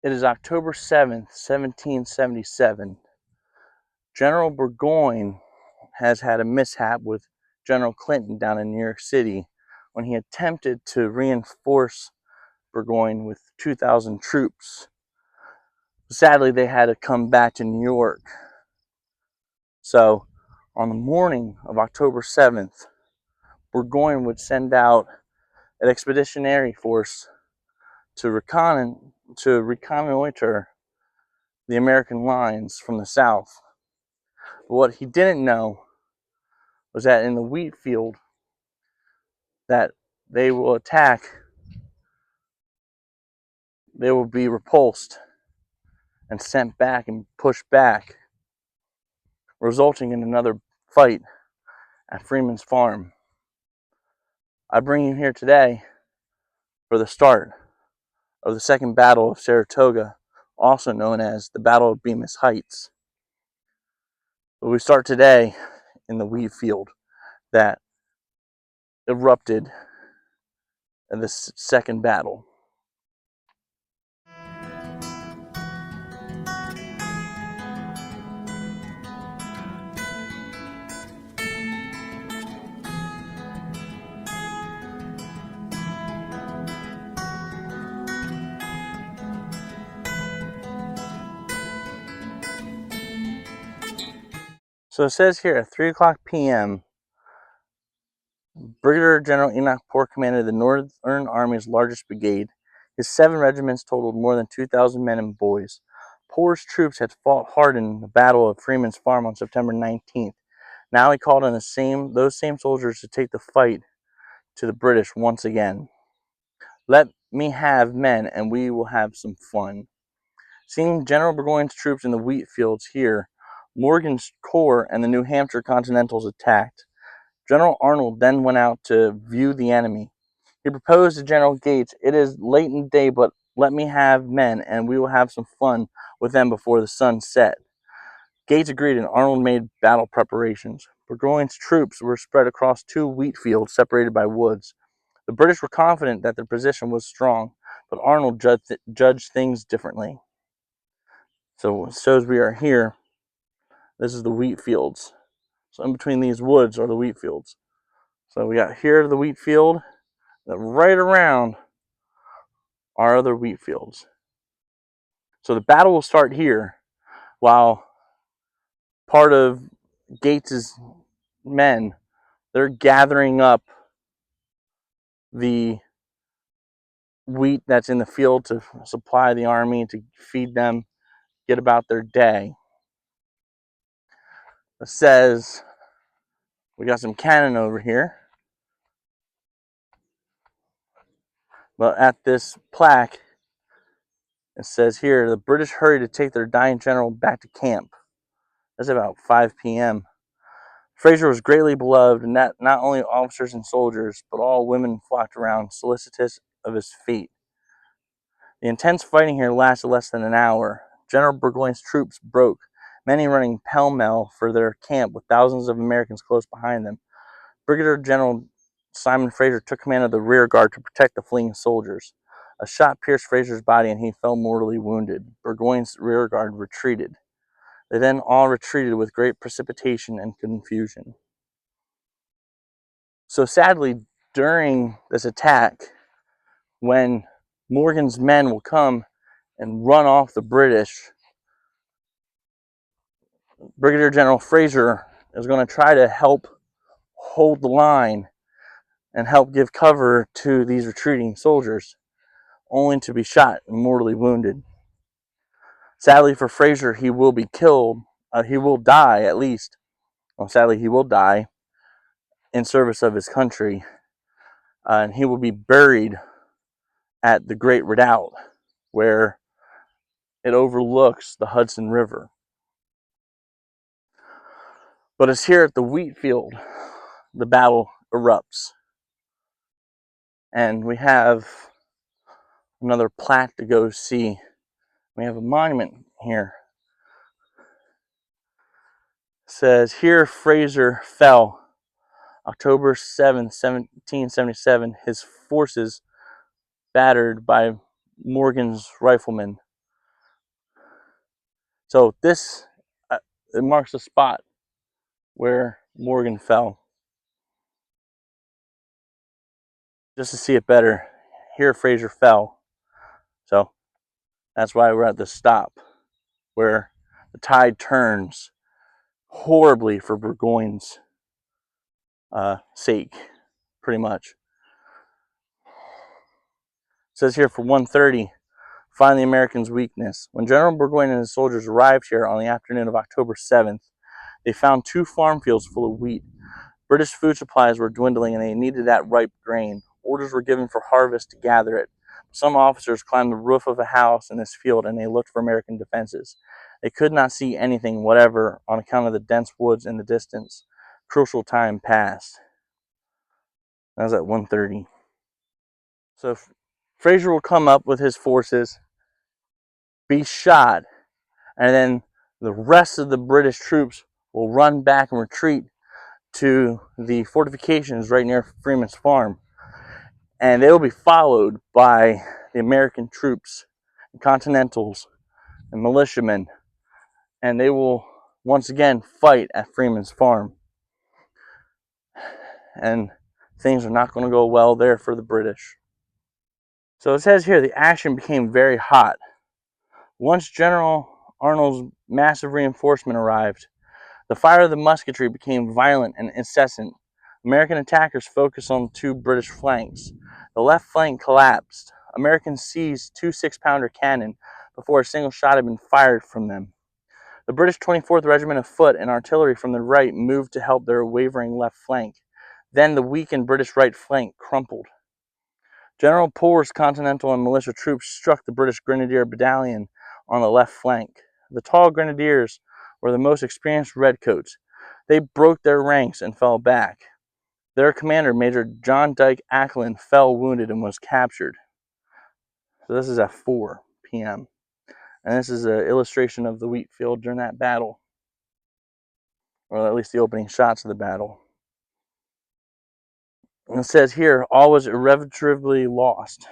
It is October 7th, 1777. General Burgoyne has had a mishap with General Clinton down in New York City when he attempted to reinforce Burgoyne with 2,000 troops. Sadly, they had to come back to New York. So, on the morning of October 7th, Burgoyne would send out an expeditionary force to reconnoiter the American lines from the south. But what he didn't know was that in the wheat field that they will attack, they will be repulsed and sent back and pushed back, resulting in another fight at Freeman's Farm. I bring you here today for the start of the Second Battle of Saratoga, also known as the Battle of Bemis Heights. But we start today in the wheat field that erupted in this second battle. So it says here at 3 o'clock p.m., Brigadier General Enoch Poor commanded the Northern Army's largest brigade. His 7 regiments totaled more than 2,000 men and boys. Poor's troops had fought hard in the Battle of Freeman's Farm on September 19th. Now he called on those same soldiers to take the fight to the British once again. Let me have men, and we will have some fun. Seeing General Burgoyne's troops in the wheat fields here, Morgan's corps and the New Hampshire Continentals attacked. General Arnold then went out to view the enemy. He proposed to General Gates, "It is late in the day, but let me have men, and we will have some fun with them before the sun set." Gates agreed, and Arnold made battle preparations. Burgoyne's troops were spread across 2 wheat fields separated by woods. The British were confident that their position was strong, but Arnold judged things differently. So as we are here, this is the wheat fields. So in between these woods are the wheat fields. So we got here the wheat field, and right around are other wheat fields. So the battle will start here, while part of Gates's men, they're gathering up the wheat that's in the field to supply the army, to feed them, get about their day. It says we got some cannon over here. But at this plaque, it says here, the British hurried to take their dying general back to camp. That's about 5 p.m. Fraser was greatly beloved, and not only officers and soldiers, but all women flocked around, solicitous of his fate. The intense fighting here lasted less than an hour. General Burgoyne's troops broke, many running pell-mell for their camp with thousands of Americans close behind them. Brigadier General Simon Fraser took command of the rear guard to protect the fleeing soldiers. A shot pierced Fraser's body and he fell mortally wounded. Burgoyne's rear guard retreated. They then all retreated with great precipitation and confusion. So sadly, during this attack, when Morgan's men will come and run off the British, Brigadier General Fraser is going to try to help hold the line and help give cover to these retreating soldiers, only to be shot and mortally wounded. Sadly for Fraser, he will be killed. He will die, at least. Well, sadly, he will die in service of his country. And he will be buried at the Great Redoubt, where it overlooks the Hudson River. But it's here at the wheat field the battle erupts. And we have another plaque to go see. We have a monument here. It says, "Here Fraser fell, October 7th, 1777, his forces battered by Morgan's riflemen." So this, it marks the spot where Morgan fell. Just to see it better, here Fraser fell. So that's why we're at the stop, where the tide turns horribly for Burgoyne's sake, pretty much. It says here for 1:30, find the Americans' weakness. When General Burgoyne and his soldiers arrived here on the afternoon of October 7th, they found 2 farm fields full of wheat. British food supplies were dwindling and they needed that ripe grain. Orders were given for harvest to gather it. Some officers climbed the roof of a house in this field and they looked for American defenses. They could not see anything whatever on account of the dense woods in the distance. Crucial time passed. That was at 1:30. So Fraser will come up with his forces, be shot, and then the rest of the British troops will run back and retreat to the fortifications right near Freeman's Farm. And they will be followed by the American troops, Continentals, and militiamen. And they will once again fight at Freeman's Farm. And things are not going to go well there for the British. So it says here the action became very hot. Once General Arnold's massive reinforcement arrived, the fire of the musketry became violent and incessant. American attackers focused on 2 British flanks. The left flank collapsed. Americans seized 2 6-pounder cannon before a single shot had been fired from them. The British 24th Regiment of Foot and artillery from the right moved to help their wavering left flank. Then the weakened British right flank crumpled. General Poore's Continental and militia troops struck the British Grenadier Battalion on the left flank. The tall Grenadiers were the most experienced redcoats. They broke their ranks and fell back. Their commander, Major John Dyke Ackland, fell wounded and was captured. So this is at 4 p.m. And this is an illustration of the wheat field during that battle, or at least the opening shots of the battle. And it says here, all was irretrievably lost.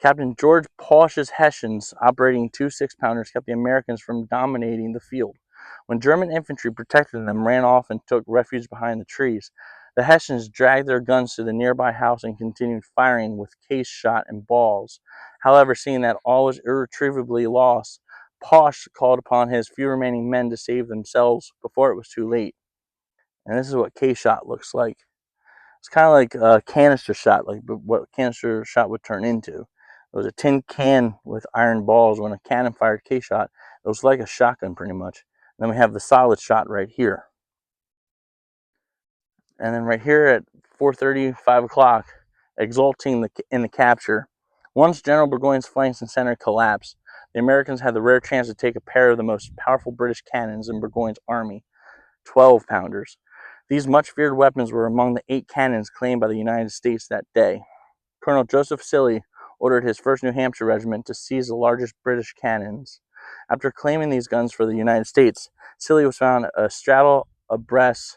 Captain George Pausch's Hessians, operating 2 6-pounders, kept the Americans from dominating the field. When German infantry protected them ran off and took refuge behind the trees, the Hessians dragged their guns to the nearby house and continued firing with case shot and balls. However, seeing that all was irretrievably lost, Pausch called upon his few remaining men to save themselves before it was too late. And this is what case shot looks like. It's kind of like a canister shot, like what a canister shot would turn into. It was a tin can with iron balls. When a cannon fired case shot, it was like a shotgun pretty much. And then we have the solid shot right here. And then right here at 4:30, 5 o'clock, exulting in the capture. Once General Burgoyne's flanks and center collapsed, the Americans had the rare chance to take a pair of the most powerful British cannons in Burgoyne's army, 12-pounders. These much feared weapons were among the 8 cannons claimed by the United States that day. Colonel Joseph Cilley ordered his 1st New Hampshire Regiment to seize the largest British cannons. After claiming these guns for the United States, Cilley was found astraddle a brass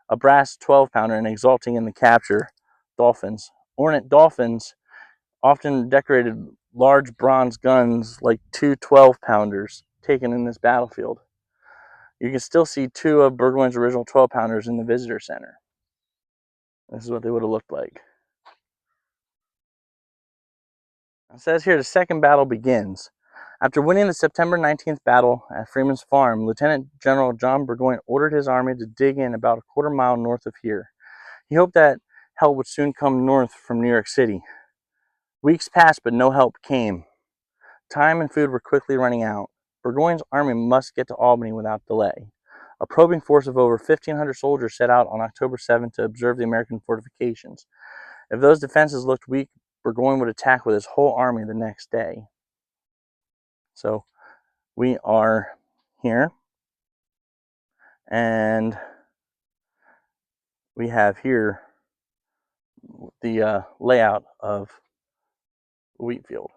12-pounder and exulting in the capture. Dolphins. Ornate Dolphins often decorated large bronze guns like 2 12-pounders taken in this battlefield. You can still see 2 of Burgoyne's original 12-pounders in the visitor center. This is what they would have looked like. It says here the second battle begins. After winning the September 19th battle at Freeman's Farm, Lieutenant General John Burgoyne ordered his army to dig in about a quarter-mile north of here. He hoped that help would soon come north from New York City. Weeks passed, but no help came. Time and food were quickly running out. Burgoyne's army must get to Albany without delay. A probing force of over 1,500 soldiers set out on October 7th to observe the American fortifications. If those defenses looked weak, Burgoyne would attack with his whole army the next day. So we are here, and we have here the layout of the wheat field.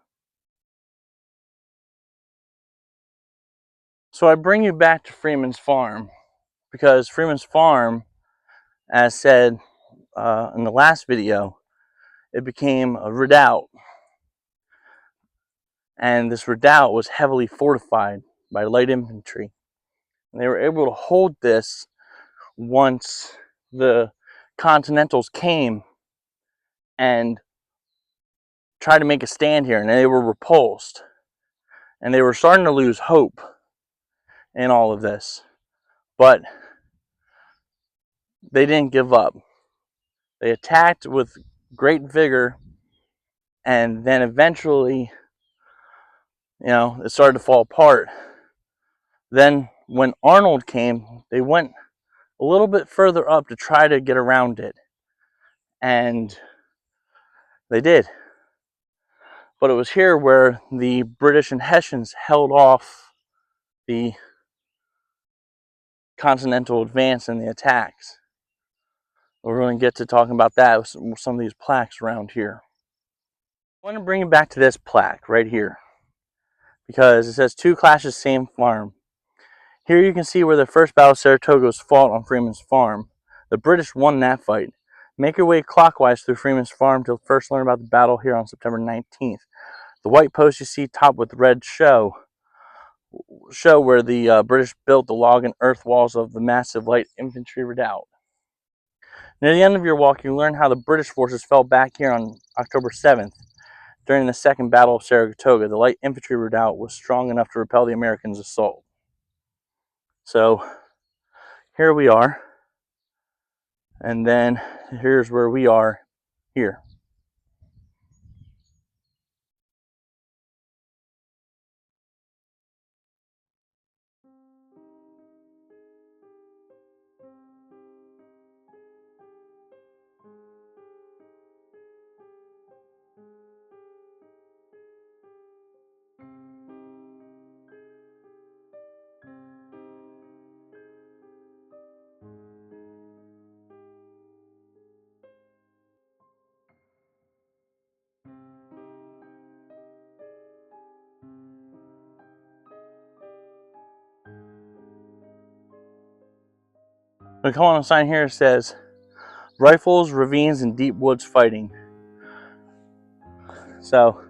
So I bring you back to Freeman's Farm because Freeman's Farm, as said in the last video, it became a redoubt. And this redoubt was heavily fortified by light infantry. And they were able to hold this once the Continentals came and tried to make a stand here, and they were repulsed. And they were starting to lose hope in all of this. But they didn't give up. They attacked with great vigor, and then eventually, it started to fall apart. Then when Arnold came, they went a little bit further up to try to get around it. And they did. But it was here where the British and Hessians held off the Continental advance and the attacks. We're going to get to talking about that with some of these plaques around here. I want to bring you back to this plaque right here, because it says 2 clashes, same farm. Here you can see where the first battle of Saratoga was fought on Freeman's Farm. The British won that fight. Make your way clockwise through Freeman's Farm to first learn about the battle here on September 19th. The white post you see topped with red show where the British built the log and earth walls of the massive light infantry redoubt. Near the end of your walk, you learn how the British forces fell back here on October 7th. During the Second Battle of Saratoga, the light infantry redoubt was strong enough to repel the Americans' assault. So here we are, and then here's where we are here. The come on sign here says, rifles, ravines, and deep woods fighting. So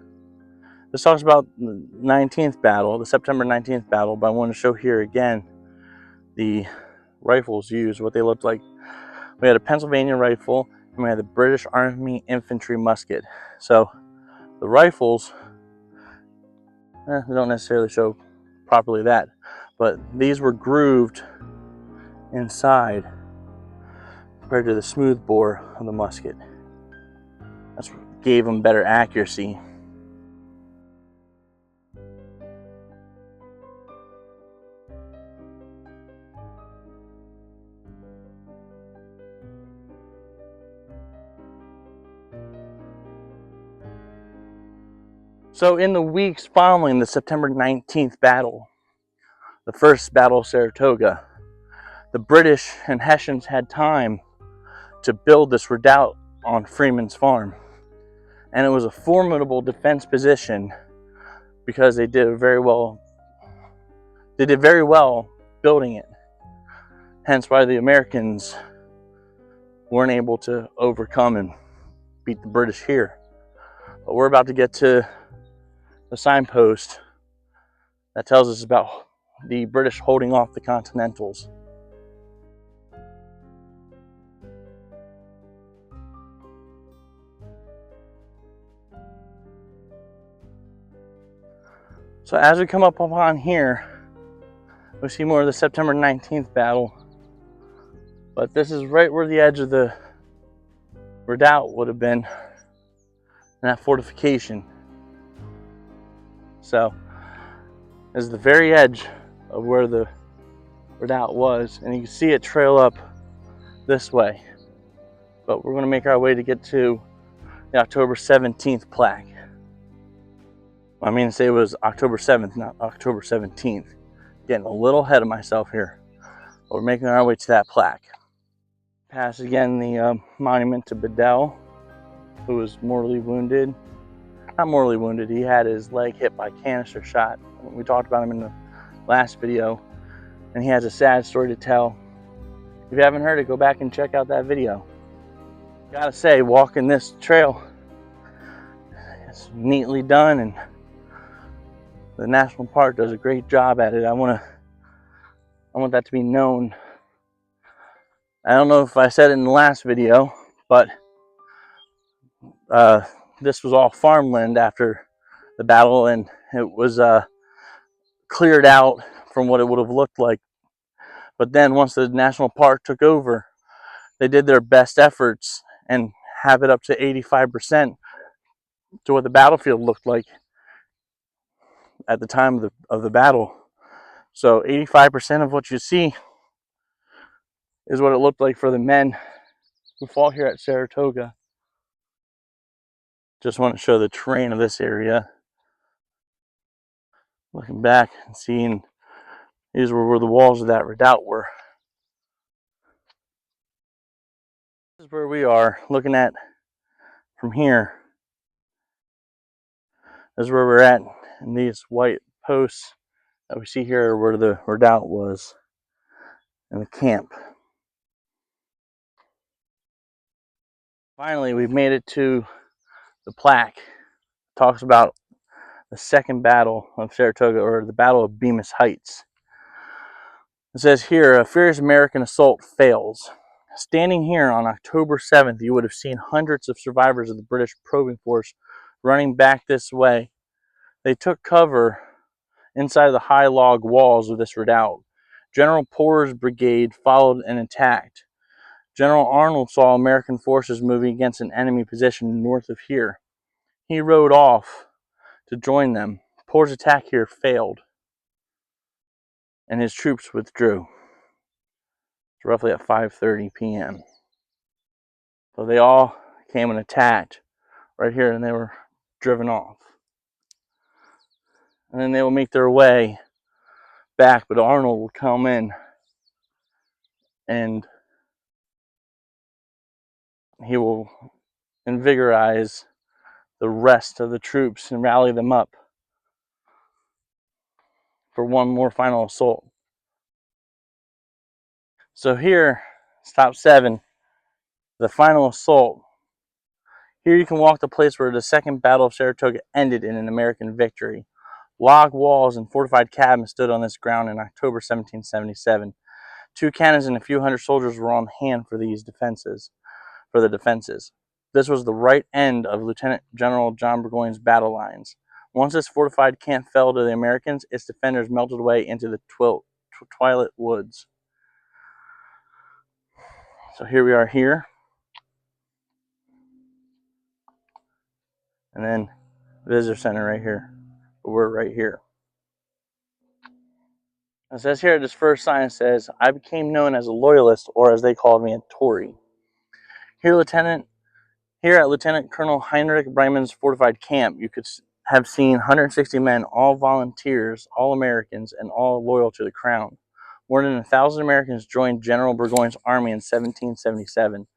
this talks about the 19th battle, the September 19th battle, but I want to show here again the rifles used, what they looked like. We had a Pennsylvania rifle, and we had the British Army infantry musket. So the rifles, they don't necessarily show properly that, but these were grooved inside compared to the smooth bore of the musket. That's what gave them better accuracy. So in the weeks following the September 19th battle, the first battle of Saratoga, the British and Hessians had time to build this redoubt on Freeman's Farm. And it was a formidable defense position because they did very well building it. Hence why the Americans weren't able to overcome and beat the British here. But we're about to get to the signpost that tells us about the British holding off the Continentals. So as we come up upon here, we see more of the September 19th battle. But this is right where the edge of the redoubt would have been, and that fortification. So this is the very edge of where the redoubt was, and you can see it trail up this way. But we're going to make our way to get to the October 17th plaque. I mean to say it was October 7th, not October 17th. Getting a little ahead of myself here. But we're making our way to that plaque. Pass again the monument to Bedell, who was mortally wounded. Not mortally wounded, he had his leg hit by canister shot. We talked about him in the last video, and he has a sad story to tell. If you haven't heard it, go back and check out that video. Gotta say, walking this trail, it's neatly done, and The national park does a great job at it. I want that to be known. I don't know if I said it in the last video, but this was all farmland after the battle, and it was cleared out from what it would have looked like. But then once the national park took over, they did their best efforts and have it up to 85% to what the battlefield looked like at the time of the battle. So 85% of what you see is what it looked like for the men who fought here at Saratoga. Just want to show the terrain of this area. Looking back and seeing these were where the walls of that redoubt were. This is where we are looking at from here. This is where we're at, and these white posts that we see here are where the redoubt was and the camp. Finally, we've made it to the plaque. It talks about the second battle of Saratoga, or the Battle of Bemis Heights. It says here, a fierce American assault fails. Standing here on October 7th, you would have seen hundreds of survivors of the British probing force running back this way. They took cover inside the high log walls of this redoubt. General Porter's brigade followed and attacked. General Arnold saw American forces moving against an enemy position north of here. He rode off to join them. Porter's attack here failed, and his troops withdrew. It's roughly at 5:30 p.m. So they all came and attacked right here, and they were driven off. And then they will make their way back, but Arnold will come in and he will invigorize the rest of the troops and rally them up for one more final assault. So here, stop 7, the final assault. Here you can walk the place where the Second Battle of Saratoga ended in an American victory. Log walls and fortified cabins stood on this ground in October 1777. 2 cannons and a few hundred soldiers were on hand for the defenses. This was the right end of Lieutenant General John Burgoyne's battle lines. Once this fortified camp fell to the Americans, its defenders melted away into the twilight woods. So here we are here. And then visitor center right here. But we're right here. It says here, this first sign says, I became known as a loyalist, or as they called me, a Tory. Here at Lieutenant Colonel Heinrich Breimann's fortified camp, you could have seen 160 men, all volunteers, all Americans, and all loyal to the crown. More than 1,000 Americans joined General Burgoyne's army in 1777.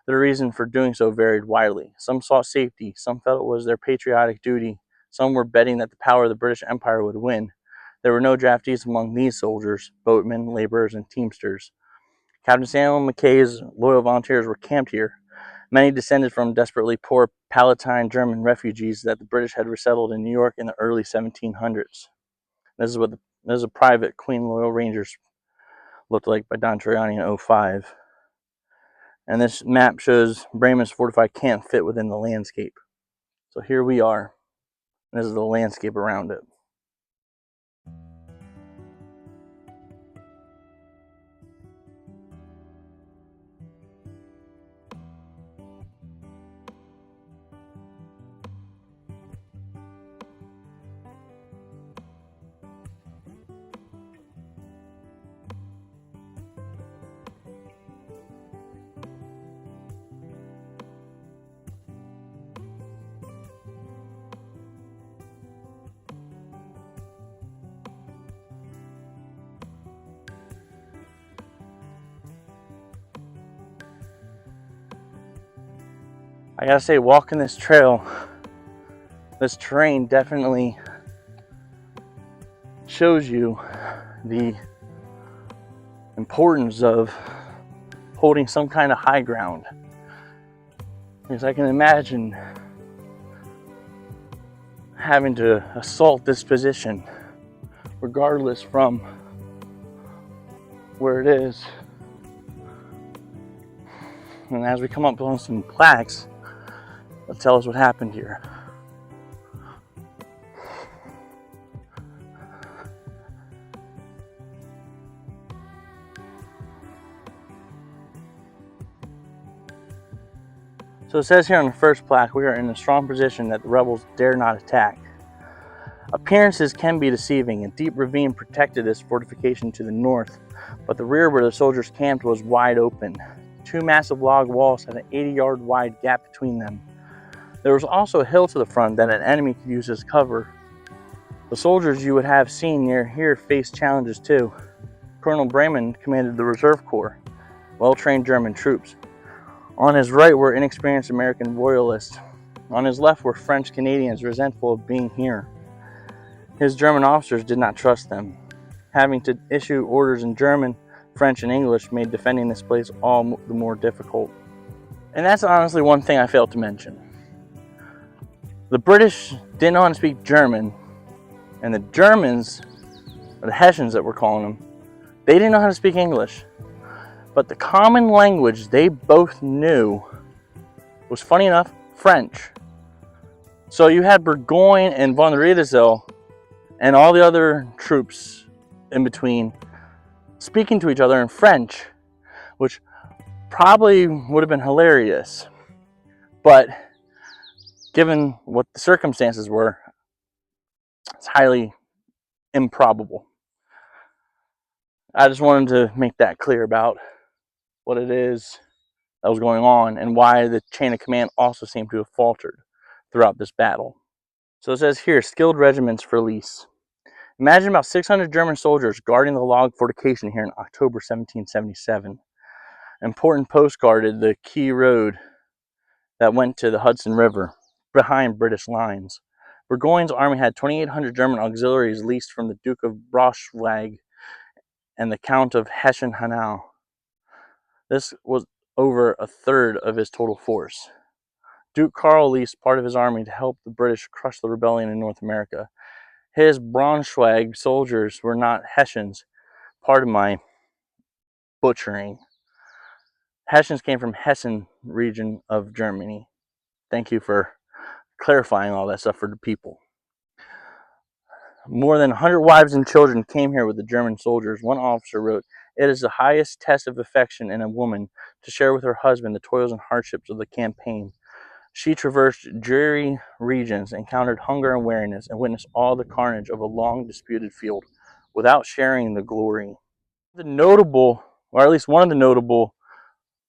The reason for doing so varied widely. Some sought safety, some felt it was their patriotic duty, some were betting that the power of the British Empire would win. There were no draftees among these soldiers, boatmen, laborers, and teamsters. Captain Samuel McKay's loyal volunteers were camped here. Many descended from desperately poor Palatine German refugees that the British had resettled in New York in the early 1700s. This is a private Queen Loyal Rangers looked like by Don Triani in 2005. And this map shows Breimann's fortified camp fit within the landscape. So here we are. This is the landscape around it. I gotta say, walking this trail, this terrain definitely shows you the importance of holding some kind of high ground. Because I can imagine having to assault this position, regardless from where it is. And as we come up on some plaques that tell us what happened here. So it says here on the first plaque, we are in a strong position that the rebels dare not attack. Appearances can be deceiving. A deep ravine protected this fortification to the north, but the rear where the soldiers camped was wide open. Two massive log walls had an 80-yard wide gap between them. There was also a hill to the front that an enemy could use as cover. The soldiers you would have seen near here faced challenges too. Colonel Bremen commanded the Reserve Corps, well-trained German troops. On his right were inexperienced American royalists. On his left were French Canadians resentful of being here. His German officers did not trust them. Having to issue orders in German, French, and English made defending this place all the more difficult. And that's honestly one thing I failed to mention. The British didn't know how to speak German, and the Germans, or the Hessians that we're calling them, they didn't know how to speak English. But the common language they both knew was, funny enough, French. So you had Burgoyne and von Riedesel and all the other troops in between speaking to each other in French, which probably would have been hilarious. But given what the circumstances were, it's highly improbable. I just wanted to make that clear about what it is that was going on and why the chain of command also seemed to have faltered throughout this battle. So it says here, skilled regiments for lease. Imagine about 600 German soldiers guarding the log fortification here in October 1777. Important post guarded the key road that went to the Hudson River behind British lines. Burgoyne's army had 2,800 German auxiliaries leased from the Duke of Braunschweig and the Count of Hessen-Hanau. This was over a third of his total force. Duke Karl leased part of his army to help the British crush the rebellion in North America. His Braunschweig soldiers were not Hessians. Pardon my butchering. Hessians came from Hessen region of Germany. Thank you for clarifying all that stuff for the people. More than 100 wives and children came here with the German soldiers. One officer wrote, "It is the highest test of affection in a woman to share with her husband the toils and hardships of the campaign. She traversed dreary regions, encountered hunger and weariness, and witnessed all the carnage of a long disputed field without sharing the glory." The notable, or at least one of the notable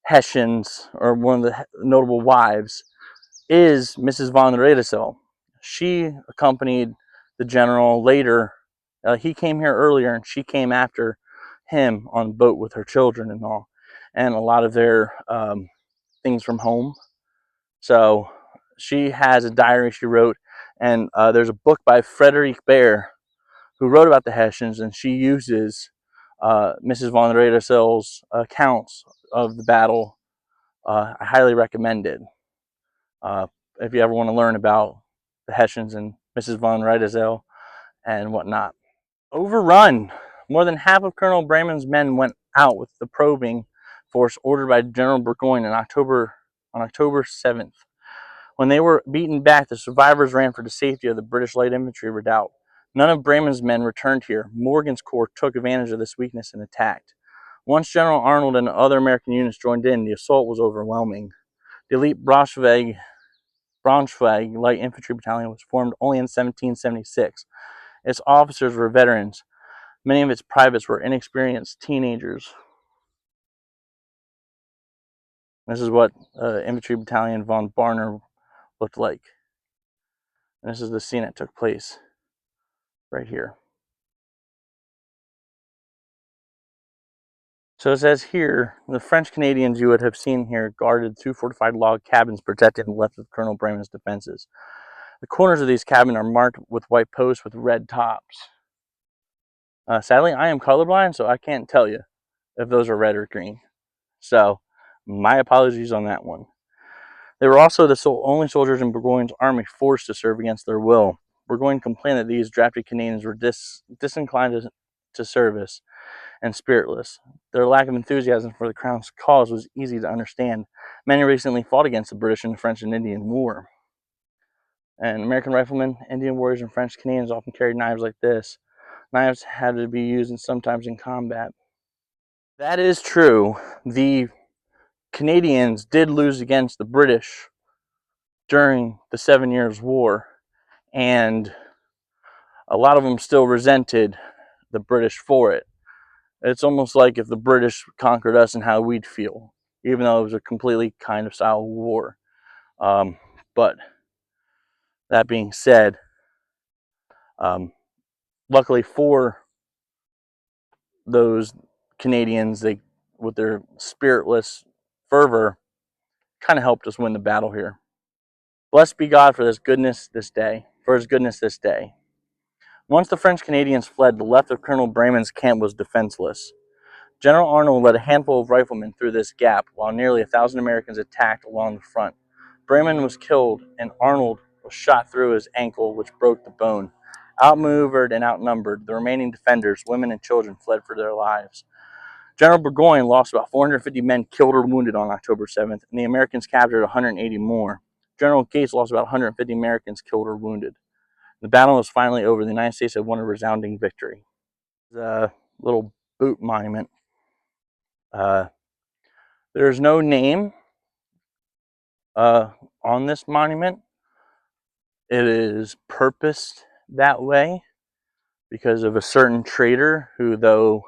Hessians, or one of the notable wives, is Mrs. von Riedesel. She accompanied the general later. He came here earlier, and she came after him on a boat with her children and all, and a lot of their things from home. So she has a diary she wrote, and there's a book by Frederick Baer who wrote about the Hessians, and she uses Mrs. von Riedesel's accounts of the battle. I highly recommend it. If you ever want to learn about the Hessians and Mrs. von Riedesel and whatnot. Overrun. More than half of Colonel Bremen's men went out with the probing force ordered by General Burgoyne on October 7th. When they were beaten back, the survivors ran for the safety of the British light infantry redoubt. None of Bremen's men returned here. Morgan's corps took advantage of this weakness and attacked. Once General Arnold and other American units joined in, the assault was overwhelming. The elite Braunschweig Light Infantry Battalion was formed only in 1776. Its officers were veterans. Many of its privates were inexperienced teenagers. This is what Infantry Battalion von Barner looked like. And this is the scene that took place right here. So it says here, the French Canadians you would have seen here guarded two fortified log cabins protecting the left of Colonel Bremen's defenses. The corners of these cabins are marked with white posts with red tops. Sadly, I am colorblind, so I can't tell you if those are red or green. So, my apologies on that one. They were also the only soldiers in Burgoyne's army forced to serve against their will. Burgoyne complained that these drafted Canadians were disinclined to service and spiritless. Their lack of enthusiasm for the Crown's cause was easy to understand. Many recently fought against the British in the French and Indian War. And American riflemen, Indian warriors, and French Canadians often carried knives like this. Knives had to be used sometimes in combat. That is true. The Canadians did lose against the British during the 7 Years' War, and a lot of them still resented the British for it. It's almost like if the British conquered us and how we'd feel, even though it was a completely kind of style war. But that being said, luckily for those Canadians, they, with their spiritless fervor, kind of helped us win the battle here. Blessed be God for this goodness this day, for his goodness this day. Once the French Canadians fled, the left of Colonel Breyman's camp was defenseless. General Arnold led a handful of riflemen through this gap, while nearly 1,000 Americans attacked along the front. Breyman was killed, and Arnold was shot through his ankle, which broke the bone. Outmaneuvered and outnumbered, the remaining defenders, women and children, fled for their lives. General Burgoyne lost about 450 men killed or wounded on October 7th, and the Americans captured 180 more. General Gates lost about 150 Americans killed or wounded. The battle was finally over. The United States had won a resounding victory. The little boot monument. There's no name on this monument. It is purposed that way because of a certain traitor who, though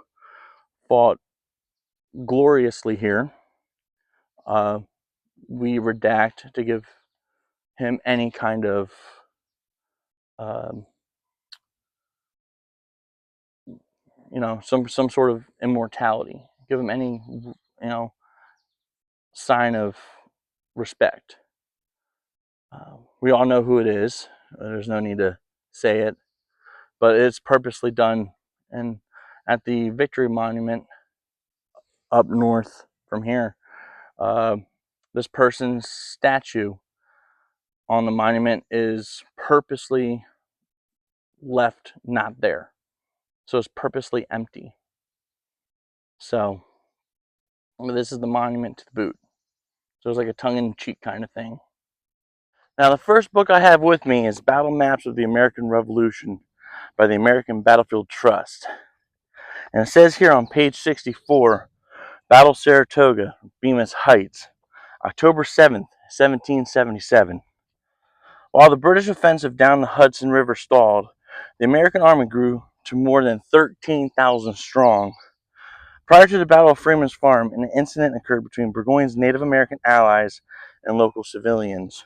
fought gloriously here, we redact to give him any kind of some sort of immortality, give him any sign of respect. We all know who it is. There's no need to say it, but it's purposely done. And at the Victory Monument up north from here, this person's statue on the monument is purposely left not there. So it's purposely empty. So this is the monument to the boot. So it's like a tongue-in-cheek kind of thing. Now, the first book I have with me is Battle Maps of the American Revolution by the American Battlefield Trust. And it says here on page 64, Battle Saratoga, Bemis Heights, October 7th, 1777. While the British offensive down the Hudson River stalled, the American army grew to more than 13,000 strong. Prior to the Battle of Freeman's Farm, an incident occurred between Burgoyne's Native American allies and local civilians.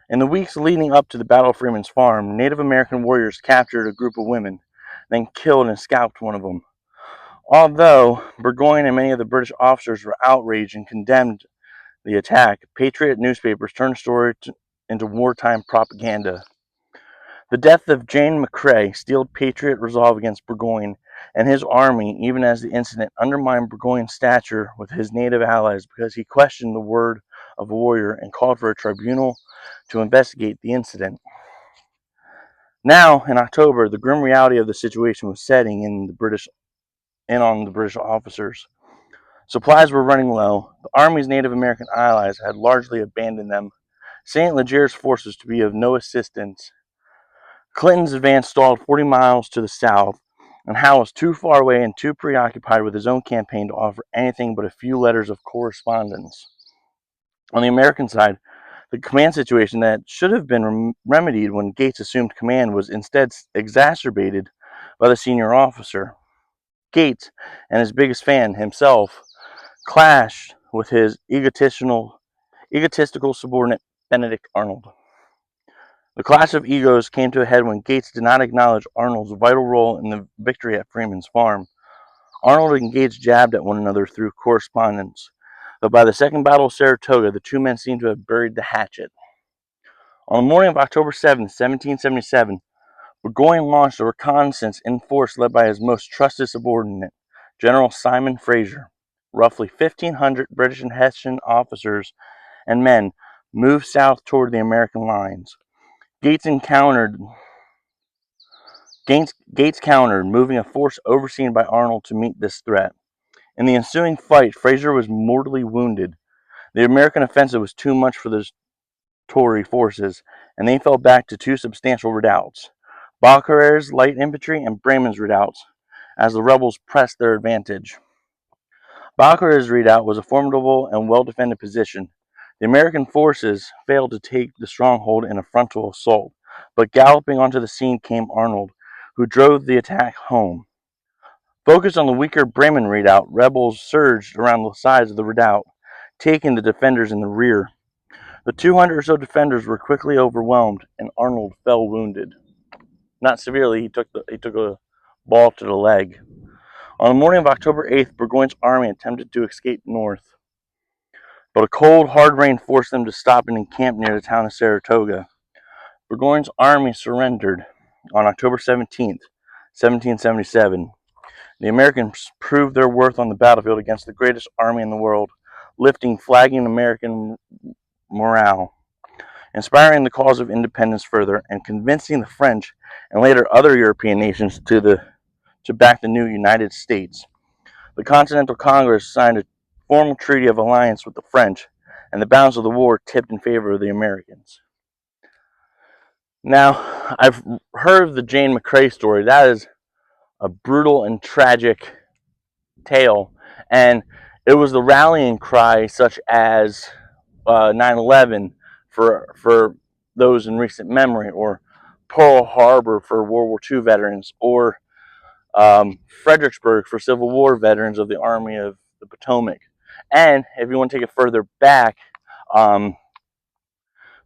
In the weeks leading up to the Battle of Freeman's Farm, Native American warriors captured a group of women, then killed and scalped one of them. Although Burgoyne and many of the British officers were outraged and condemned the attack, Patriot newspapers turned the story into wartime propaganda. The death of Jane McCrae steeled Patriot resolve against Burgoyne and his army, even as the incident undermined Burgoyne's stature with his native allies because he questioned the word of a warrior and called for a tribunal to investigate the incident. Now, in October, the grim reality of the situation was setting in on the British officers. Supplies were running low. The Army's Native American allies had largely abandoned them. St. Legier's forces to be of no assistance. Clinton's advance stalled 40 miles to the south, and Howe was too far away and too preoccupied with his own campaign to offer anything but a few letters of correspondence. On the American side, the command situation that should have been remedied when Gates assumed command was instead exacerbated by the senior officer. Gates and his biggest fan, himself, clashed with his egotistical subordinate Benedict Arnold. The clash of egos came to a head when Gates did not acknowledge Arnold's vital role in the victory at Freeman's Farm. Arnold and Gates jabbed at one another through correspondence, but by the Second Battle of Saratoga, the two men seemed to have buried the hatchet. On the morning of October 7, 1777, Burgoyne launched a reconnaissance in force led by his most trusted subordinate, General Simon Fraser. Roughly 1,500 British and Hessian officers and men moved south toward the American lines. Gates countered, moving a force overseen by Arnold to meet this threat. In the ensuing fight, Fraser was mortally wounded. The American offensive was too much for the Tory forces, and they fell back to two substantial redoubts, Balcarres light infantry and Bremen's redoubts, as the rebels pressed their advantage. Balcarres redoubt was a formidable and well-defended position. The American forces failed to take the stronghold in a frontal assault, but galloping onto the scene came Arnold, who drove the attack home. Focused on the weaker Bremen redoubt, rebels surged around the sides of the redoubt, taking the defenders in the rear. The 200 or so defenders were quickly overwhelmed, and Arnold fell wounded. Not severely, he took a ball to the leg. On the morning of October 8th, Burgoyne's army attempted to escape north, but a cold, hard rain forced them to stop and encamp near the town of Saratoga. Burgoyne's army surrendered on October 17th, 1777. The Americans proved their worth on the battlefield against the greatest army in the world, lifting flagging American morale, inspiring the cause of independence further, and convincing the French and later other European nations to back the new United States. The Continental Congress signed a formal treaty of alliance with the French, and the balance of the war tipped in favor of the Americans. Now, I've heard of the Jane McCrae story. That is a brutal and tragic tale, and it was the rallying cry, such as 9/11 for those in recent memory, or Pearl Harbor for World War II veterans, or Fredericksburg for Civil War veterans of the Army of the Potomac. And if you want to take it further back, um,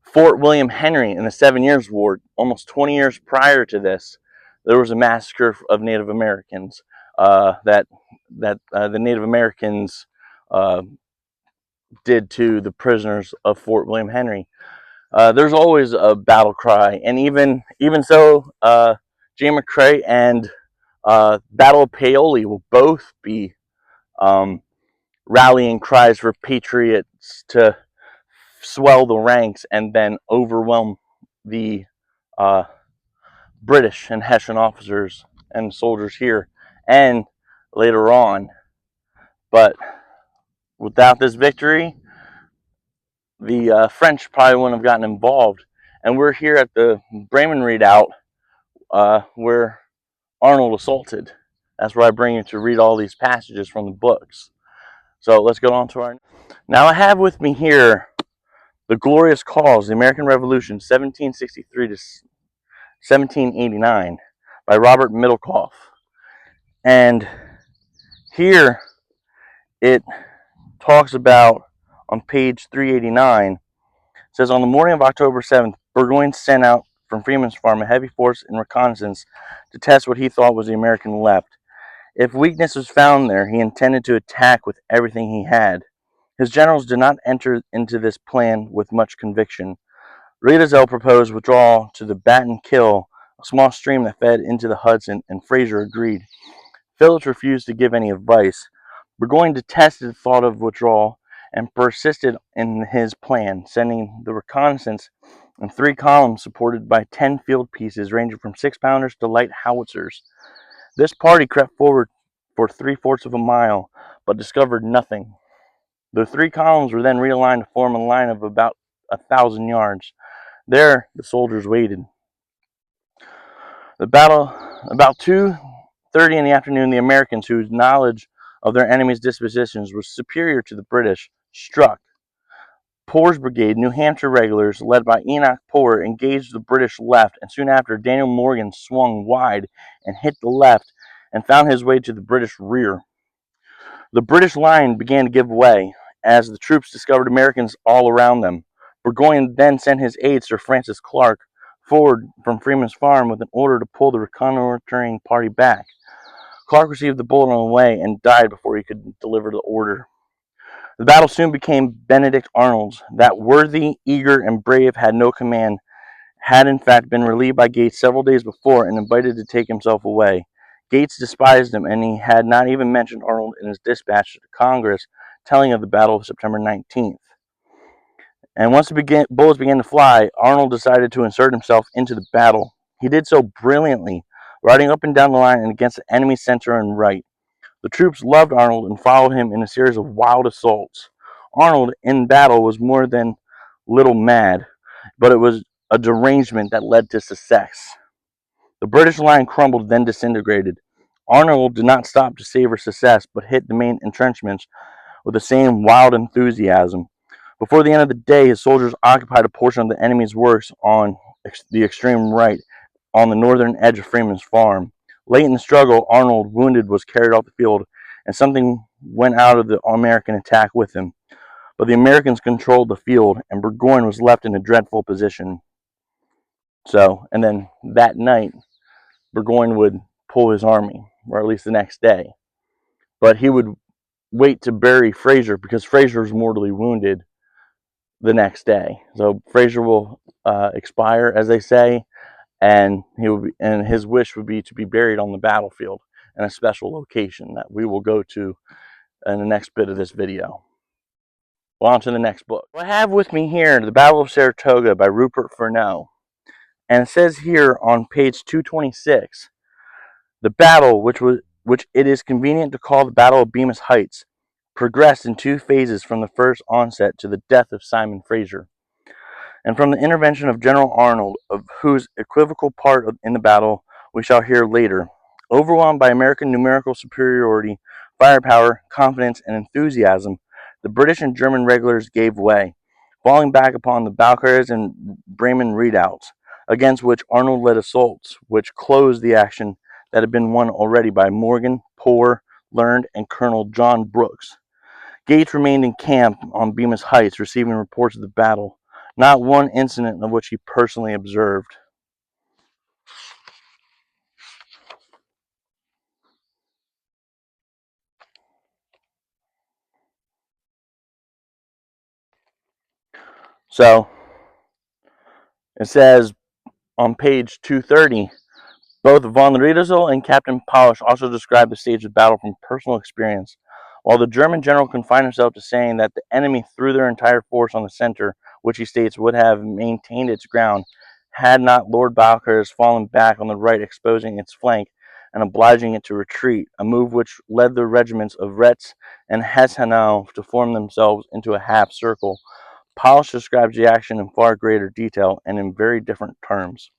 Fort William Henry in the 7 Years' War, almost 20 years prior to this, there was a massacre of Native Americans that the Native Americans uh, did to the prisoners of Fort William Henry. There's always a battle cry, and even so, Jane McCrae and Battle of Paoli will both be um, rallying cries for patriots to swell the ranks and then overwhelm the uh, British and Hessian officers and soldiers here and later on. But without this victory, the French probably wouldn't have gotten involved. And we're here at the Bremen redoubt where Arnold assaulted. That's where I bring you to read all these passages from the books. So let's go on to our. Now I have with me here The Glorious Cause, the American Revolution, 1763 to 1789, by Robert Middlekauff. And here it talks about, on page 389, it says, on the morning of October 7th, Burgoyne sent out from Freeman's Farm a heavy force in reconnaissance to test what he thought was the American left. If weakness was found there, he intended to attack with everything he had. His generals did not enter into this plan with much conviction. Riedesel proposed withdrawal to the Batten Kill, a small stream that fed into the Hudson, and Fraser agreed. Phillips refused to give any advice. Burgoyne detested the thought of withdrawal and persisted in his plan, sending the reconnaissance in 3 columns supported by 10 field pieces ranging from 6-pounders to light howitzers. This party crept forward for 3/4 of a mile, but discovered nothing. The 3 columns were then realigned to form a line of about 1,000 yards. There, the soldiers waited. The battle, about 2:30 in the afternoon, the Americans, whose knowledge of their enemy's dispositions was superior to the British, struck. Poor's brigade, New Hampshire regulars, led by Enoch Poor, engaged the British left, and soon after, Daniel Morgan swung wide and hit the left and found his way to the British rear. The British line began to give way as the troops discovered Americans all around them. Burgoyne then sent his aide, Sir Francis Clark, forward from Freeman's Farm with an order to pull the reconnoitering party back. Clark received the bullet on the way and died before he could deliver the order. The battle soon became Benedict Arnold's. That worthy, eager, and brave had no command, had in fact been relieved by Gates several days before and invited to take himself away. Gates despised him, and he had not even mentioned Arnold in his dispatch to Congress telling of the battle of September 19th. And once the bullets began to fly, Arnold decided to insert himself into the battle. He did so brilliantly, riding up and down the line and against the enemy center and right. The troops loved Arnold and followed him in a series of wild assaults. Arnold, in battle, was more than little mad, but it was a derangement that led to success. The British line crumbled, then disintegrated. Arnold did not stop to savor success, but hit the main entrenchments with the same wild enthusiasm. Before the end of the day, his soldiers occupied a portion of the enemy's works on the extreme right, on the northern edge of Freeman's farm. Late in the struggle, Arnold, wounded, was carried off the field, and something went out of the American attack with him. But the Americans controlled the field, and Burgoyne was left in a dreadful position. And then that night, Burgoyne would pull his army, or at least the next day. But he would wait to bury Fraser because Fraser was mortally wounded the next day. So Fraser will expire, as they say, and his wish would be to be buried on the battlefield in a special location that we will go to in the next bit of this video. Well, on to the next book. I have with me here The Battle of Saratoga by Rupert Furneux. And it says here on page 226, the battle, which it is convenient to call the Battle of Bemis Heights, progressed in two phases from the first onset to the death of Simon Fraser, and from the intervention of General Arnold, of whose equivocal part in the battle we shall hear later. Overwhelmed by American numerical superiority, firepower, confidence, and enthusiasm, the British and German regulars gave way, falling back upon the Valkyries and Bremen redoubts, against which Arnold led assaults, which closed the action that had been won already by Morgan, Poor, Learned, and Colonel John Brooks. Gates remained in camp on Bemis Heights, receiving reports of the battle, not one incident of which he personally observed. So it says on page 230, both von Riedesel and Captain Polish also described the stage of battle from personal experience, while the German general confined himself to saying that the enemy threw their entire force on the center, which he states would have maintained its ground had not Lord Valkyries fallen back on the right, exposing its flank and obliging it to retreat, a move which led the regiments of Retz and Hesse to form themselves into a half circle. Polish describes the action in far greater detail and in very different terms.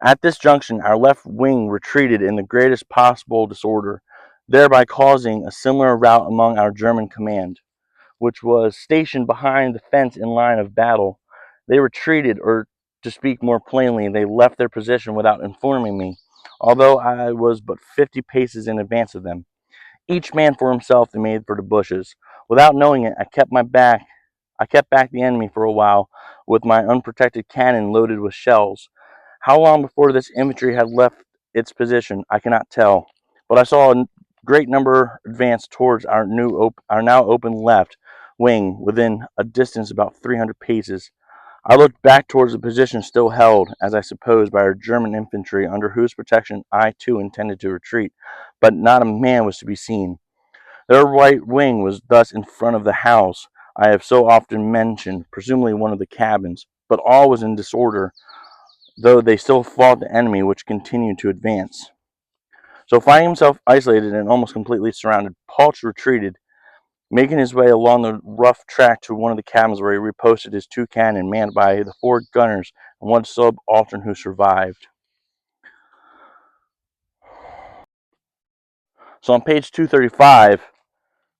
At this junction, our left wing retreated in the greatest possible disorder, thereby causing a similar rout among our German command, which was stationed behind the fence in line of battle. They retreated, or to speak more plainly, they left their position without informing me, although I was but 50 paces in advance of them. Each man for himself, they made for the bushes. Without knowing it, I kept back the enemy for a while with my unprotected cannon loaded with shells. How long before this infantry had left its position, I cannot tell, but I saw a great number advance towards our now open left wing within a distance about 300 paces. I looked back towards the position still held, as I suppose, by our German infantry, under whose protection I too intended to retreat, but not a man was to be seen. Their right wing was thus in front of the house I have so often mentioned, presumably one of the cabins, but all was in disorder, though they still fought the enemy, which continued to advance. So finding himself isolated and almost completely surrounded, Paulch retreated, making his way along the rough track to one of the cabins where he reposted his two cannon, manned by the four gunners and one subaltern who survived. So on page 235,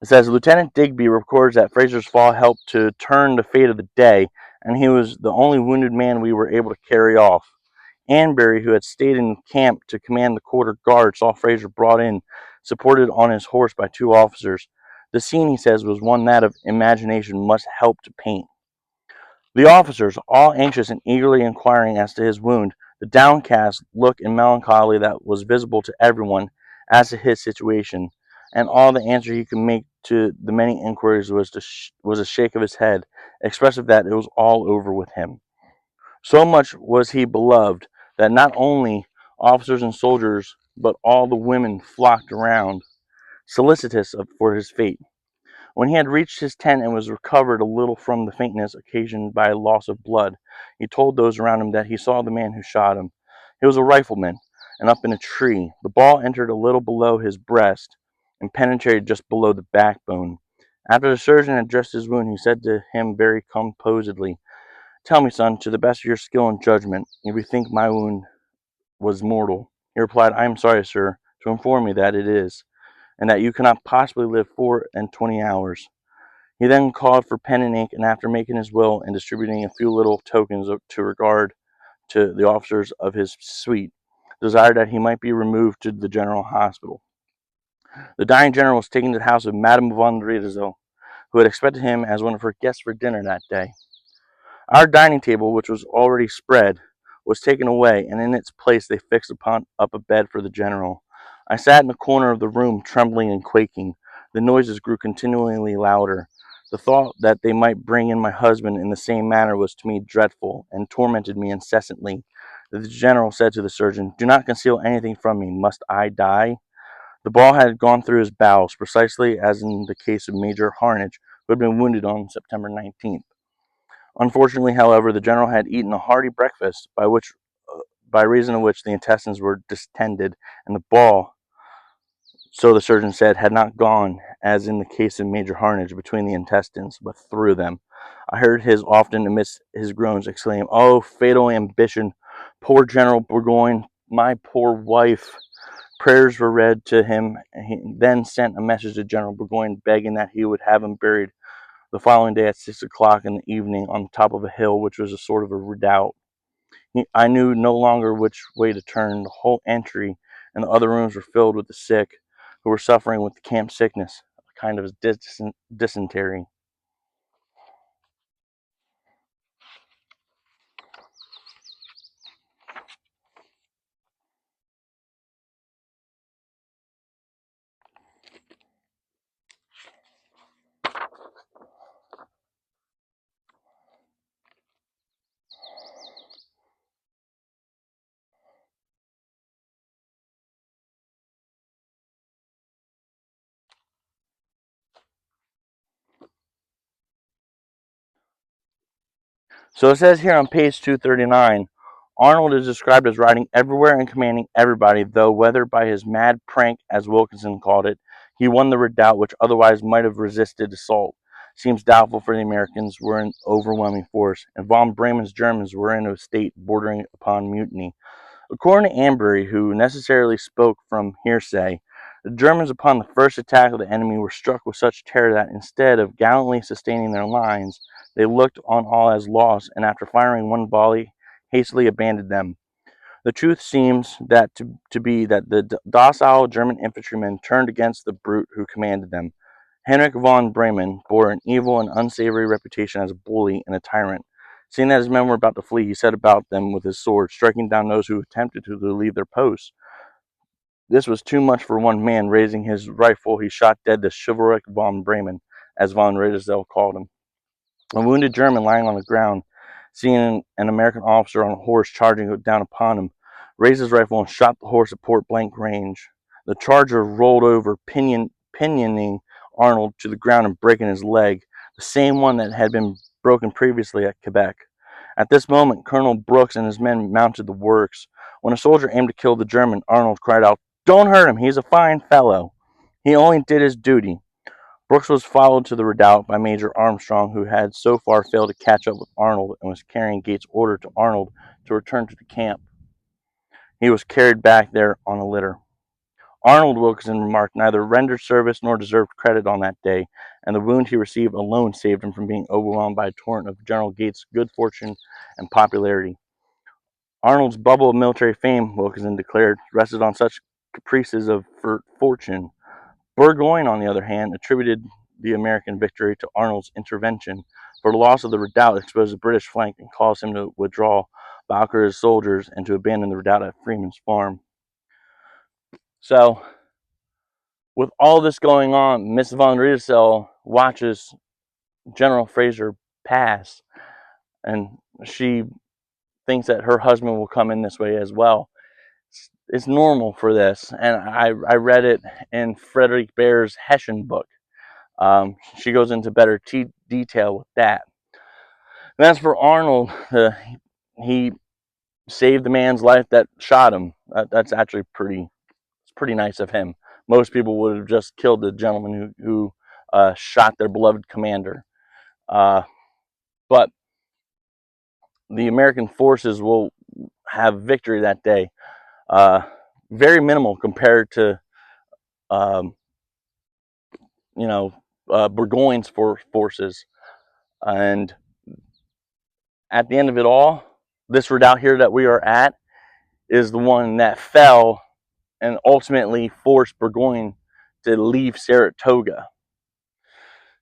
it says, Lieutenant Digby records that Fraser's fall helped to turn the fate of the day, and he was the only wounded man we were able to carry off. Anbury, who had stayed in camp to command the quarter guard, saw Fraser brought in, supported on his horse by two officers. The scene, he says, was one that of imagination must help to paint. The officers, all anxious and eagerly inquiring as to his wound, the downcast look and melancholy that was visible to everyone as to his situation, and all the answer he could make to the many inquiries was a shake of his head, expressive that it was all over with him. So much was he beloved that not only officers and soldiers, but all the women flocked around, solicitous for his fate. When he had reached his tent and was recovered a little from the faintness occasioned by loss of blood, he told those around him that he saw the man who shot him. He was a rifleman, and up in a tree. The ball entered a little below his breast and penetrated just below the backbone. After the surgeon had dressed his wound, he said to him very composedly, "Tell me, son, to the best of your skill and judgment, if you think my wound was mortal." He replied, "I am sorry, sir, to inform you that it is, and that you cannot possibly live 24 hours." He then called for pen and ink, and after making his will and distributing a few little tokens to regard to the officers of his suite, desired that he might be removed to the general hospital. The dying general was taken to the house of Madame von Riedesel, who had expected him as one of her guests for dinner that day. Our dining table, which was already spread, was taken away, and in its place they fixed up a bed for the general. I sat in a corner of the room, trembling and quaking. The noises grew continually louder. The thought that they might bring in my husband in the same manner was to me dreadful, and tormented me incessantly. The general said to the surgeon, "Do not conceal anything from me. Must I die?" The ball had gone through his bowels, precisely as in the case of Major Harnage, who had been wounded on September 19th. Unfortunately, however, the general had eaten a hearty breakfast, by reason of which the intestines were distended, and the ball, so the surgeon said, had not gone, as in the case of Major Harnage, between the intestines, but through them. I heard his often, amidst his groans, exclaim, "Oh, fatal ambition! Poor General Burgoyne! My poor wife!" Prayers were read to him, and he then sent a message to General Burgoyne, begging that he would have him buried the following day at 6 o'clock in the evening on the top of a hill, which was a sort of a redoubt. I knew no longer which way to turn. The whole entry and the other rooms were filled with the sick, who were suffering with camp sickness, a kind of dysentery. So it says here on page 239, Arnold is described as riding everywhere and commanding everybody, though whether by his mad prank, as Wilkinson called it, he won the redoubt which otherwise might have resisted assault, seems doubtful, for the Americans were in overwhelming force, and von Bremen's Germans were in a state bordering upon mutiny. According to Ambury, who necessarily spoke from hearsay, the Germans upon the first attack of the enemy were struck with such terror that instead of gallantly sustaining their lines, they looked on all as lost, and after firing one volley, hastily abandoned them. The truth seems to be that the docile German infantrymen turned against the brute who commanded them. Heinrich von Bremen bore an evil and unsavory reputation as a bully and a tyrant. Seeing that his men were about to flee, he set about them with his sword, striking down those who attempted to leave their posts. This was too much for one man. Raising his rifle, he shot dead the chivalric von Bremen, as von Riedesel called him. A wounded German lying on the ground, seeing an American officer on a horse charging down upon him, raised his rifle and shot the horse at point-blank range. The charger rolled over, pinioning Arnold to the ground and breaking his leg, the same one that had been broken previously at Quebec. At this moment, Colonel Brooks and his men mounted the works. When a soldier aimed to kill the German, Arnold cried out, "Don't hurt him, he's a fine fellow. He only did his duty." Brooks was followed to the redoubt by Major Armstrong, who had so far failed to catch up with Arnold and was carrying Gates' order to Arnold to return to the camp. He was carried back there on a litter. Arnold, Wilkinson remarked, neither rendered service nor deserved credit on that day, and the wound he received alone saved him from being overwhelmed by a torrent of General Gates' good fortune and popularity. Arnold's bubble of military fame, Wilkinson declared, rested on such caprices of fortune. Burgoyne, on the other hand, attributed the American victory to Arnold's intervention, for the loss of the redoubt exposed the British flank and caused him to withdraw Bowker's soldiers and to abandon the redoubt at Freeman's Farm. So, with all this going on, Miss von Riedesel watches General Fraser pass, and she thinks that her husband will come in this way as well. It's normal for this, and I read it in Frederick Baer's Hessian book. She goes into better detail with that. And as for Arnold, he saved the man's life that shot him. That's actually pretty nice of him. Most people would have just killed the gentleman who shot their beloved commander. But the American forces will have victory that day. Very minimal compared to, um, Burgoyne's forces. And at the end of it all, this redoubt here that we are at is the one that fell and ultimately forced Burgoyne to leave Saratoga.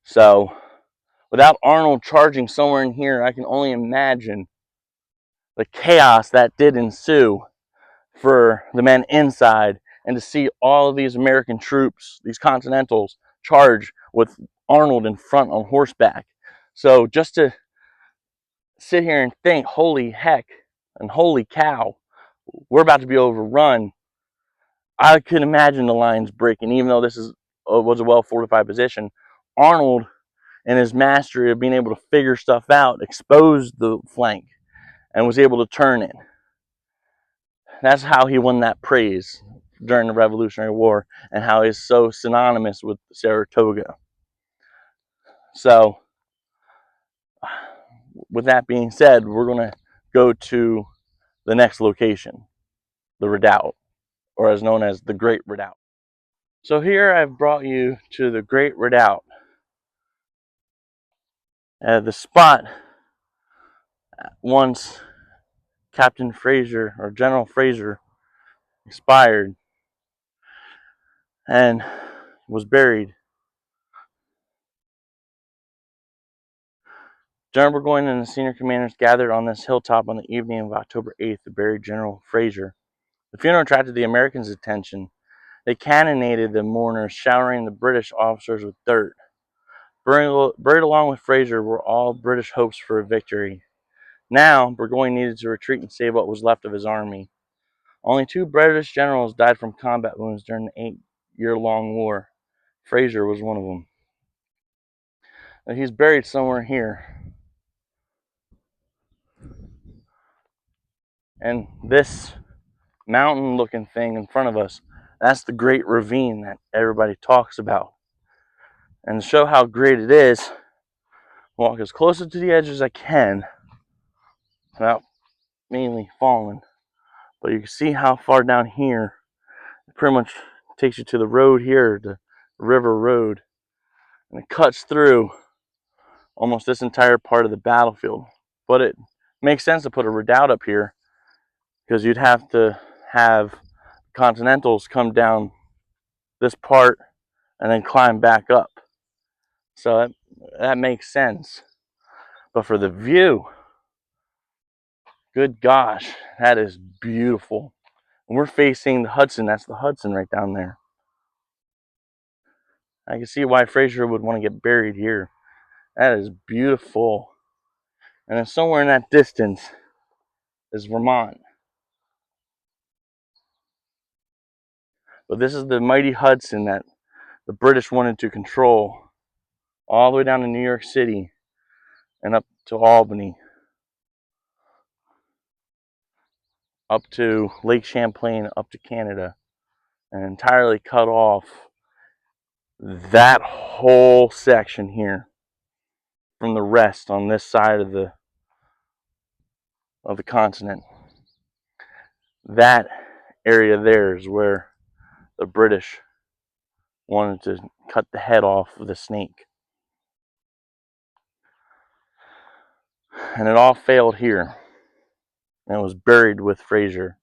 So, without Arnold charging somewhere in here, I can only imagine the chaos that did ensue for the men inside, and to see all of these American troops, these Continentals, charge with Arnold in front on horseback. So just to sit here and think, holy heck and holy cow, we're about to be overrun, I could imagine the lines breaking, even though this was a well-fortified position. Arnold and his mastery of being able to figure stuff out exposed the flank and was able to turn it. That's how he won that praise during the Revolutionary War, and how he's so synonymous with Saratoga. So, with that being said, we're going to go to the next location, the redoubt, or as known as the Great Redoubt. So here I've brought you to the Great Redoubt. The spot once Captain Fraser, or General Fraser, expired and was buried. General Burgoyne and the senior commanders gathered on this hilltop on the evening of October 8th to bury General Fraser. The funeral attracted the Americans' attention. They cannonaded the mourners, showering the British officers with dirt. Buried along with Fraser were all British hopes for a victory. Now, Burgoyne needed to retreat and save what was left of his army. Only 2 British generals died from combat wounds during the 8-year-long war. Fraser was one of them. Now, he's buried somewhere here. And this mountain-looking thing in front of us, that's the Great Ravine that everybody talks about. And to show how great it is, walk as close to the edge as I can without mainly falling. But you can see how far down here, it pretty much takes you to the road here, the river road. And it cuts through almost this entire part of the battlefield. But it makes sense to put a redoubt up here, because you'd have to have Continentals come down this part and then climb back up. So that makes sense. But for the view, good gosh, that is beautiful. And we're facing the Hudson. That's the Hudson right down there. I can see why Fraser would want to get buried here. That is beautiful. And then somewhere in that distance is Vermont. But this is the mighty Hudson that the British wanted to control, all the way down to New York City and up to Albany, up to Lake Champlain, up to Canada, and entirely cut off that whole section here from the rest on this side of the continent. That area there is where the British wanted to cut the head off of the snake. And it all failed here, and it was buried with Fraser.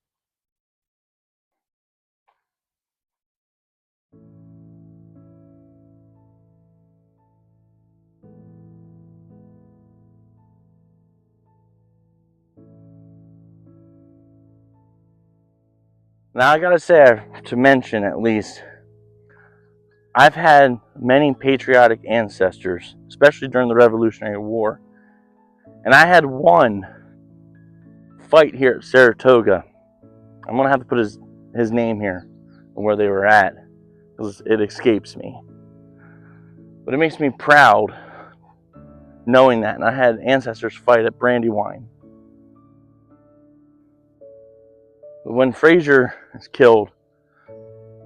Now I gotta say, to mention at least, I've had many patriotic ancestors, especially during the Revolutionary War. And I had one fight here at Saratoga. I'm gonna have to put his name here and where they were at, because it escapes me. But it makes me proud knowing that. And I had ancestors fight at Brandywine. But when Fraser is killed,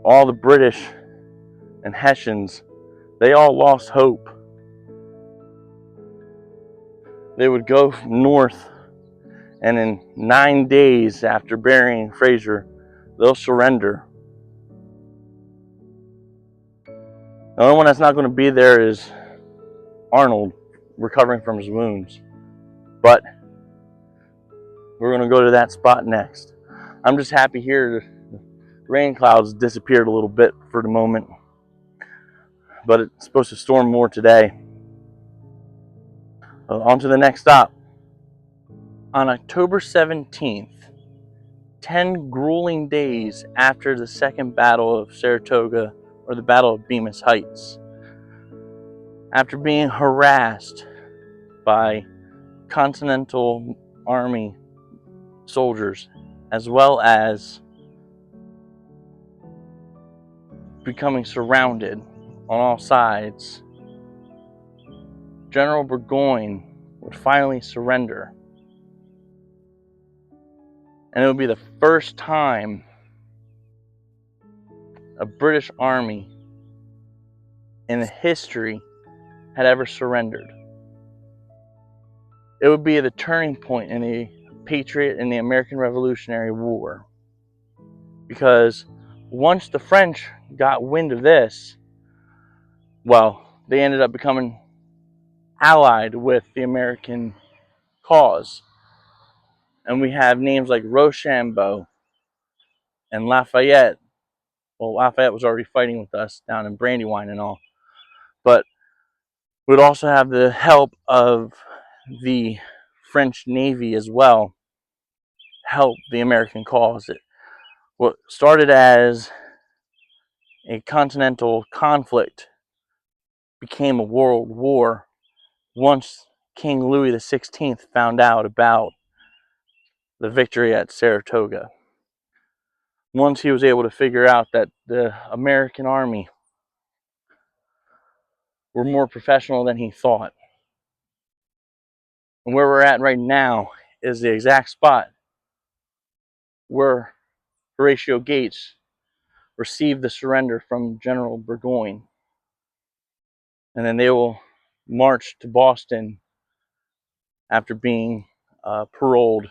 all the British and Hessians, they all lost hope. They would go north, and in 9 days after burying Fraser, they'll surrender. The only one that's not going to be there is Arnold, recovering from his wounds. But we're going to go to that spot next. I'm just happy here the rain clouds disappeared a little bit for the moment, but it's supposed to storm more today. On to the next stop. On October 17th, 10 grueling days after the Second Battle of Saratoga, or the Battle of Bemis Heights, after being harassed by Continental Army soldiers, as well as becoming surrounded on all sides, General Burgoyne would finally surrender. And it would be the first time a British army in the history had ever surrendered. It would be the turning point in the Patriot and the American Revolutionary War. Because once the French got wind of this, well, they ended up becoming allied with the American cause. And we have names like Rochambeau and Lafayette. Well, Lafayette was already fighting with us down in Brandywine and all. But we'd also have the help of the French Navy as well, help the American cause. What started as a continental conflict became a world war once King Louis XVI found out about the victory at Saratoga. Once he was able to figure out that the American army were more professional than he thought. And where we're at right now is the exact spot where Horatio Gates received the surrender from General Burgoyne. And then they will march to Boston after being paroled.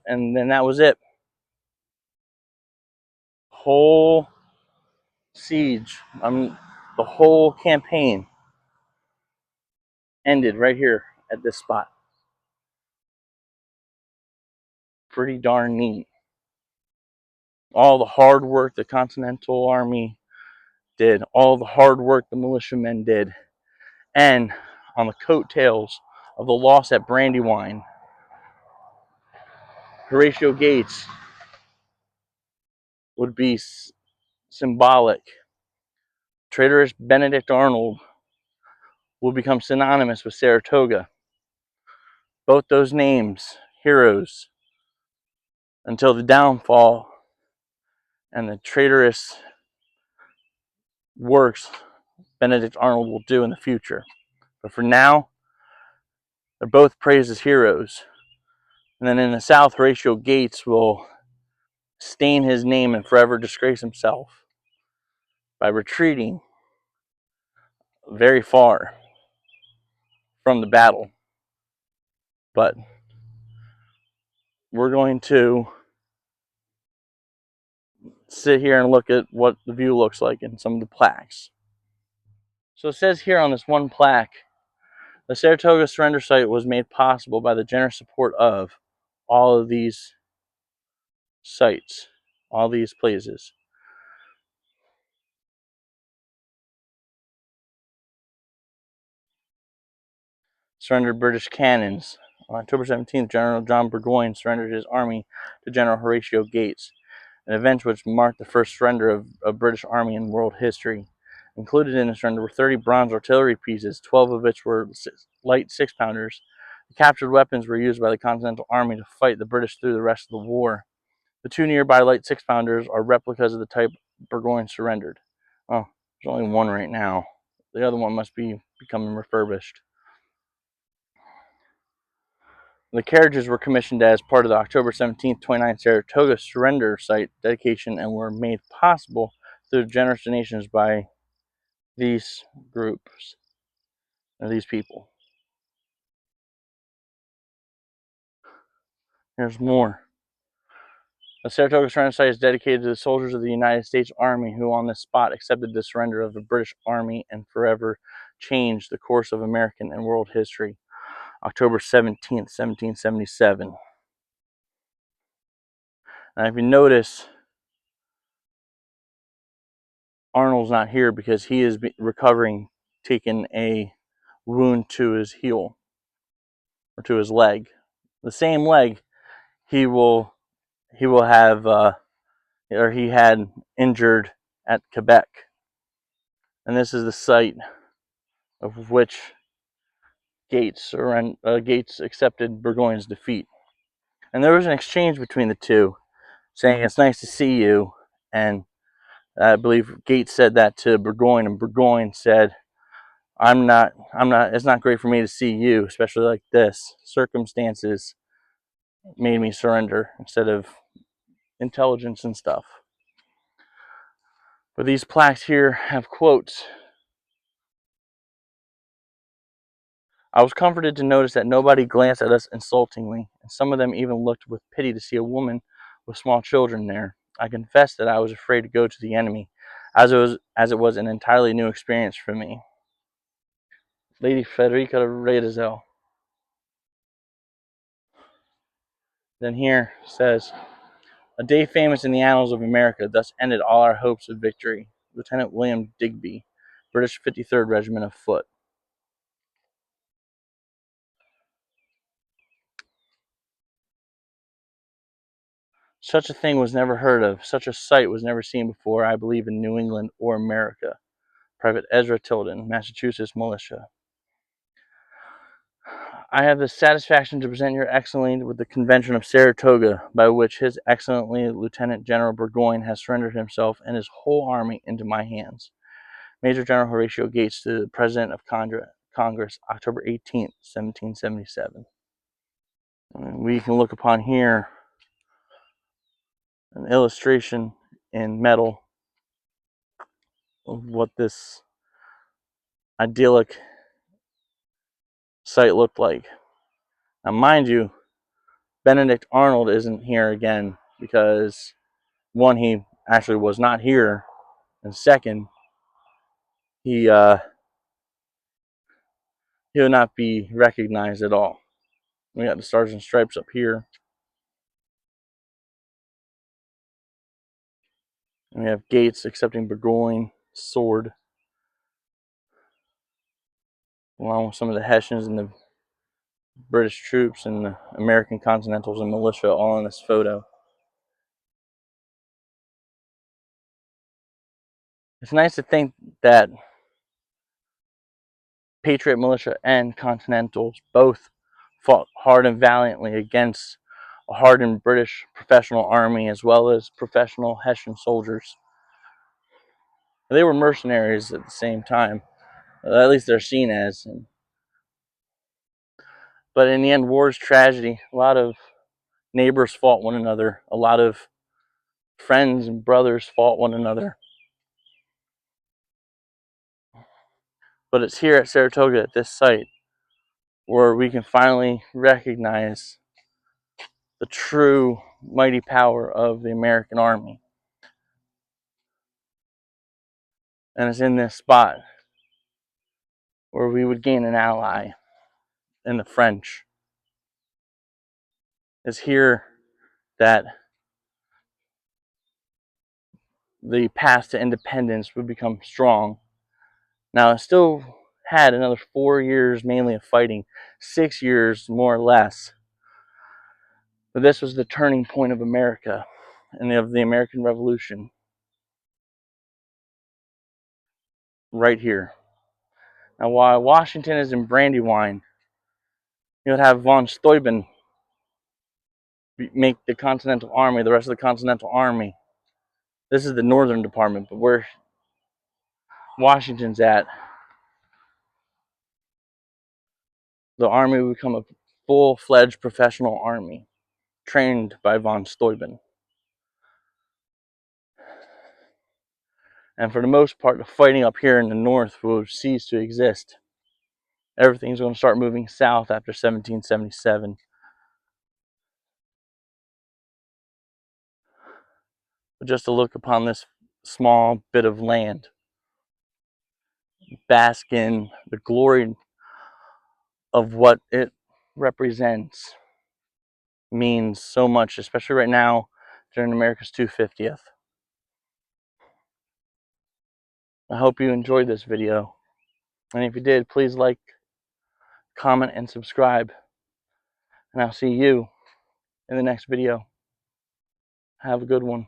And then that was it. Whole siege, the whole campaign ended right here at this spot. Pretty darn neat. All the hard work the Continental Army did, all the hard work the militiamen did, and on the coattails of the loss at Brandywine, Horatio Gates would be symbolic. Traitorous Benedict Arnold will become synonymous with Saratoga. Both those names, heroes, until the downfall and the traitorous works Benedict Arnold will do in the future. But for now, they're both praised as heroes. And then in the South, Horatio Gates will stain his name and forever disgrace himself by retreating very far from the battle. But we're going to sit here and look at what the view looks like in some of the plaques. So it says here on this one plaque, the Saratoga surrender site was made possible by the generous support of all of these sites, all these places. Surrendered British cannons. On October 17th, General John Burgoyne surrendered his army to General Horatio Gates, an event which marked the first surrender of British Army in world history. Included in the surrender were 30 bronze artillery pieces, 12 of which were light 6-pounders. The captured weapons were used by the Continental Army to fight the British through the rest of the war. The 2 nearby light 6-pounders are replicas of the type Burgoyne surrendered. Oh, There's only one right now. The other one must be becoming refurbished. The carriages were commissioned as part of the October 17th, 29 Saratoga surrender site dedication and were made possible through generous donations by these groups, or these people. There's more. The Saratoga surrender site is dedicated to the soldiers of the United States Army who on this spot accepted the surrender of the British Army and forever changed the course of American and world history. October 17th, 1777. Now if you notice, Arnold's not here because he is recovering, taking a wound to his heel or to his leg. The same leg he will have or he had injured at Quebec, and this is the site of which Gates accepted Burgoyne's defeat. And there was an exchange between the two, saying it's nice to see you, and I believe Gates said that to Burgoyne, and Burgoyne said, it's not great for me to see you, especially like this. Circumstances made me surrender instead of intelligence and stuff. But these plaques here have quotes. I was comforted to notice that nobody glanced at us insultingly, and some of them even looked with pity to see a woman with small children there. I confess that I was afraid to go to the enemy, as it was an entirely new experience for me. Lady Frederica Redezel. Then here says, a day famous in the annals of America thus ended all our hopes of victory. Lieutenant William Digby, British 53rd Regiment of Foot. Such a thing was never heard of. Such a sight was never seen before, I believe, in New England or America. Private Ezra Tilden, Massachusetts Militia. I have the satisfaction to present your Excellency with the Convention of Saratoga, by which His Excellency Lieutenant General Burgoyne has surrendered himself and his whole army into my hands. Major General Horatio Gates to the President of Congress, October 18th, 1777. And we can look upon here an illustration in metal of what this idyllic site looked like. Now, mind you, Benedict Arnold isn't here again because, one, he actually was not here, and second, he will not be recognized at all. We got the Stars and Stripes up here. And we have Gates accepting Burgoyne's sword, along with some of the Hessians and the British troops and the American Continentals and militia all in this photo. It's nice to think that Patriot militia and Continentals both fought hard and valiantly against a hardened British professional army as well as professional Hessian soldiers. They were mercenaries at the same time, at least they're seen as. But in the end, war is tragedy. A lot of neighbors fought one another. A lot of friends and brothers fought one another. But it's here at Saratoga, at this site, where we can finally recognize the true mighty power of the American Army. And it's in this spot where we would gain an ally in the French. It's here that the path to independence would become strong. Now, it still had another 4 years mainly of fighting, 6 years more or less. But this was the turning point of America and of the American Revolution. Right here. Now, while Washington is in Brandywine, you would have von Steuben make the Continental Army, the rest of the Continental Army. This is the Northern Department, but Washington's at, the Army would become a full-fledged professional army, trained by von Steuben. And for the most part, the fighting up here in the north will cease to exist. Everything's going to start moving south after 1777. But just to look upon this small bit of land, bask in the glory of what it represents, means so much, especially right now during America's 250th. I hope you enjoyed this video. And if you did, please like, comment, and subscribe. And I'll see you in the next video. Have a good one.